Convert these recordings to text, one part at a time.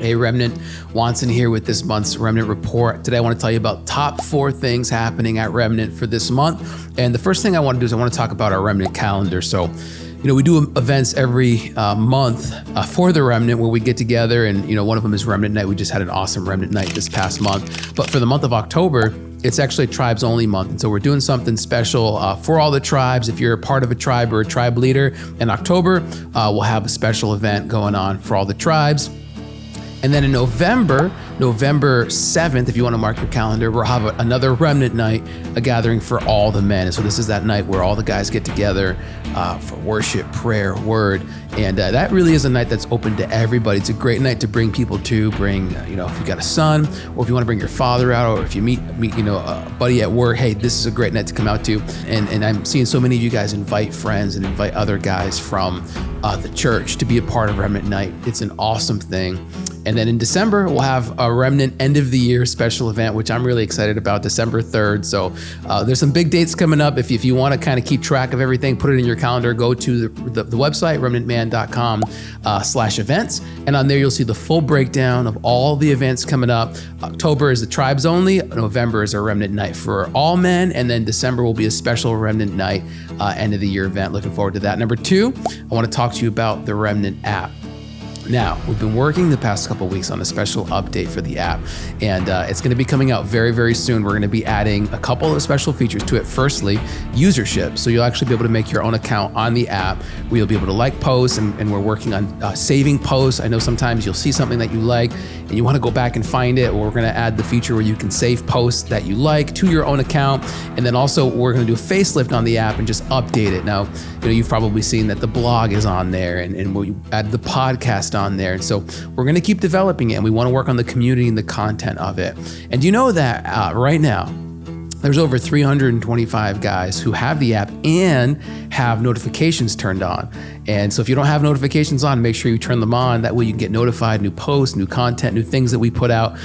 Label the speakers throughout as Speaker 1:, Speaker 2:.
Speaker 1: Hey Remnant, Watson here with this month's Remnant Report. Today I want to tell you about top 4 things happening at Remnant for this month. And the first thing I want to do is I want to talk about our Remnant calendar. So, we do events every month for the Remnant where we get together, and one of them is Remnant Night. We just had an awesome Remnant Night this past month. But for the month of October, it's actually a tribes only month. And so we're doing something special for all the tribes. If you're a part of a tribe or a tribe leader in October, we'll have a special event going on for all the tribes. And then in November 7th, if you want to mark your calendar, we'll have another Remnant Night, a gathering for all the men. And so this is that night where all the guys get together for worship, prayer, word. And that really is a night that's open to everybody. It's a great night to bring people to. Bring, if you got a son, or if you want to bring your father out, or if you meet a buddy at work, hey, this is a great night to come out to. And I'm seeing so many of you guys invite friends and invite other guys from the church to be a part of Remnant Night. It's an awesome thing. And then in December, we'll have a Remnant end of the year special event, which I'm really excited about, December 3rd. So there's some big dates coming up. If you want to kind of keep track of everything, put it in your calendar, go to the website, remnantman.com/events. And on there, you'll see the full breakdown of all the events coming up. October is the tribes only. November is a Remnant Night for all men. And then December will be a special Remnant Night end of the year event. Looking forward to that. Number 2, I want to talk to you about the Remnant app. Now, we've been working the past couple of weeks on a special update for the app, and it's going to be coming out very, very soon. We're going to be adding a couple of special features to it. Firstly, usership. So you'll actually be able to make your own account on the app. We'll be able to like posts, and we're working on saving posts. I know sometimes you'll see something that you like, and you want to go back and find it. Well, we're going to add the feature where you can save posts that you like to your own account. And then also, we're going to do a facelift on the app and just update it. Now, you've probably seen that the blog is on there, and we add the podcast on there. And so we're going to keep developing it, and we want to work on the community and the content of it. And you know that right now, there's over 325 guys who have the app and have notifications turned on. And so if you don't have notifications on, make sure you turn them on. That way you can get notified, new posts, new content, new things that we put out.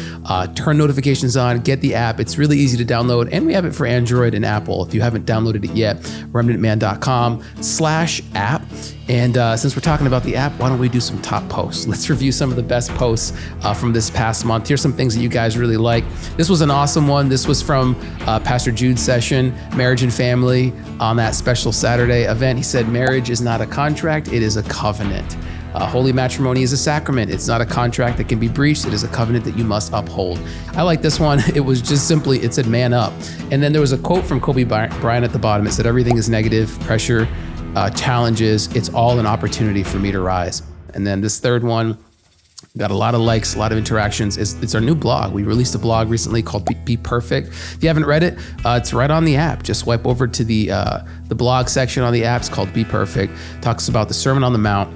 Speaker 1: Turn notifications on, get the app. It's really easy to download, and we have it for Android and Apple. If you haven't downloaded it yet, remnantman.com/app. And since we're talking about the app, why don't we do some top posts? Let's review some of the best posts from this past month. Here's some things that you guys really like. This was an awesome one. This was from Pastor Jude's session, Marriage and Family, on that special Saturday event. He said, marriage is not a contract, it is a covenant. Holy matrimony is a sacrament. It's not a contract that can be breached. It is a covenant that you must uphold. I like this one. It was just simply, it said, man up. And then there was a quote from Kobe Bryant at the bottom. It said, everything is negative, pressure, challenges. It's all an opportunity for me to rise. And then this third one got a lot of likes, a lot of interactions. It's our new blog. We released a blog recently called Be Perfect. If you haven't read it, it's right on the app. Just swipe over to the blog section on the app. It's called Be Perfect. Talks about the Sermon on the Mount.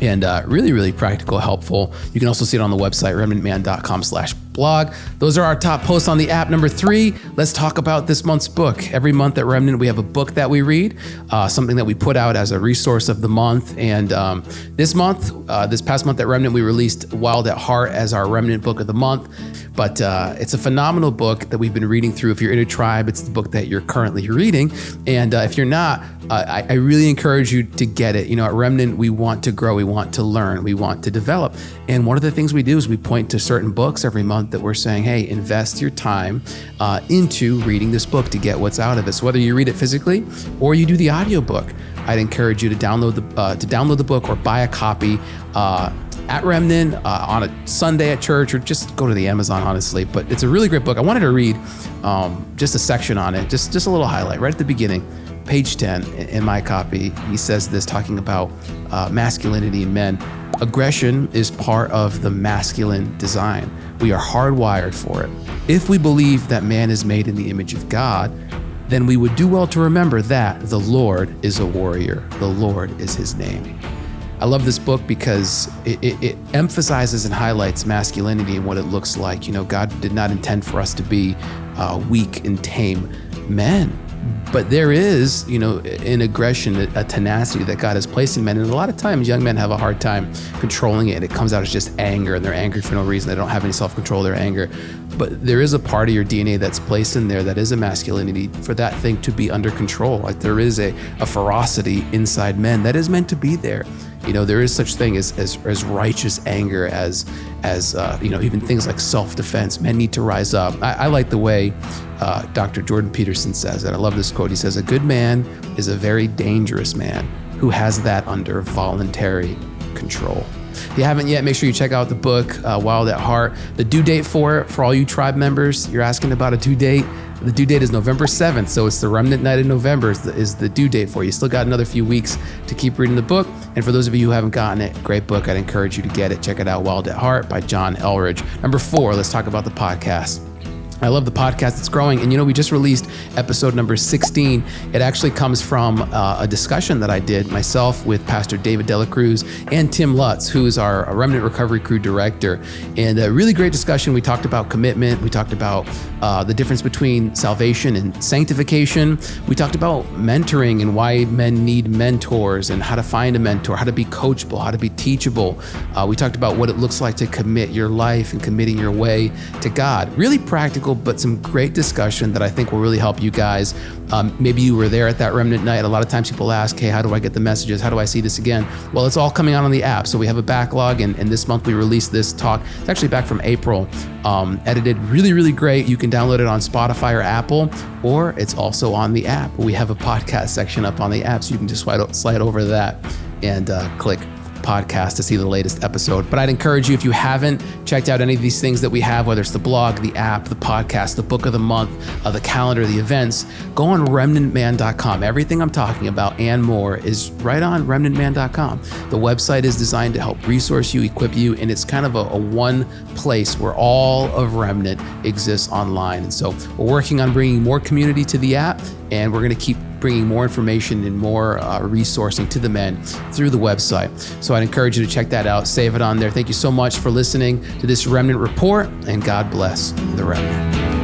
Speaker 1: And really, really practical, helpful. You can also see it on the website, remnantman.com/blog. Those are our top posts on the app. Number 3, let's talk about this month's book. Every month at Remnant, we have a book that we read, something that we put out as a resource of the month. And this past month at Remnant, we released Wild at Heart as our Remnant book of the month. But it's a phenomenal book that we've been reading through. If you're in a tribe, it's the book that you're currently reading. And if you're not, I really encourage you to get it. At Remnant, we want to grow, we want to learn, we want to develop. And one of the things we do is we point to certain books every month that we're saying, hey, invest your time into reading this book to get what's out of it. So whether you read it physically or you do the audiobook, I'd encourage you to download the book or buy a copy at Remnant on a Sunday at church, or just go to the Amazon, honestly. But it's a really great book. I wanted to read just a section on it, just a little highlight right at the beginning. Page 10 in my copy, he says this, talking about masculinity in men. Aggression is part of the masculine design. We are hardwired for it. If we believe that man is made in the image of God, then we would do well to remember that the Lord is a warrior. The Lord is his name. I love this book because it emphasizes and highlights masculinity and what it looks like. God did not intend for us to be weak and tame men. But there is, an aggression, a tenacity that God has placed in men. And a lot of times young men have a hard time controlling it. And it comes out as just anger, and they're angry for no reason. They don't have any self-control, they're angry. but there is a part of your DNA that's placed in there that is a masculinity for that thing to be under control. Like there is a ferocity inside men that is meant to be there. There is such thing as righteous anger, as even things like self-defense. Men need to rise up. I like the way Dr. Jordan Peterson says it. I love this quote. He says, "A good man is a very dangerous man who has that under voluntary control." If you haven't yet, make sure you check out the book, Wild at Heart. The due date for it, for all you tribe members, you're asking about a due date. The due date is November 7th, so it's the Remnant Night in November is the due date for you. Still got another few weeks to keep reading the book. And for those of you who haven't gotten it, great book. I'd encourage you to get it. Check it out, Wild at Heart by John Elridge. Number 4, let's talk about the podcast. I love the podcast. It's growing. And we just released episode number 16. It actually comes from a discussion that I did myself with Pastor David Dela Cruz and Tim Lutz, who is our Remnant Recovery Crew director. And a really great discussion. We talked about commitment. We talked about the difference between salvation and sanctification. We talked about mentoring and why men need mentors and how to find a mentor, how to be coachable, how to be teachable. We talked about what it looks like to commit your life and committing your way to God. Really practical, but some great discussion that I think will really help you guys. Maybe you were there at that Remnant Night. A lot of times people ask, hey, how do I get the messages? How do I see this again? Well, it's all coming out on the app. So we have a backlog, and this month we released this talk. It's actually back from April, edited really, really great. You can download it on Spotify or Apple, or it's also on the app. We have a podcast section up on the app, so you can just slide over that and click podcast to see the latest episode. But I'd encourage you, if you haven't checked out any of these things that we have, whether it's the blog, the app, the podcast, the book of the month, the calendar, the events, go on remnantman.com. Everything I'm talking about and more is right on remnantman.com. The website is designed to help resource you, equip you, and it's kind of a one place where all of Remnant exists online. And so we're working on bringing more community to the app, and we're going to keep bringing more information and more resourcing to the men through the website. So I'd encourage you to check that out, save it on there. Thank you so much for listening to this Remnant Report, and God bless the Remnant.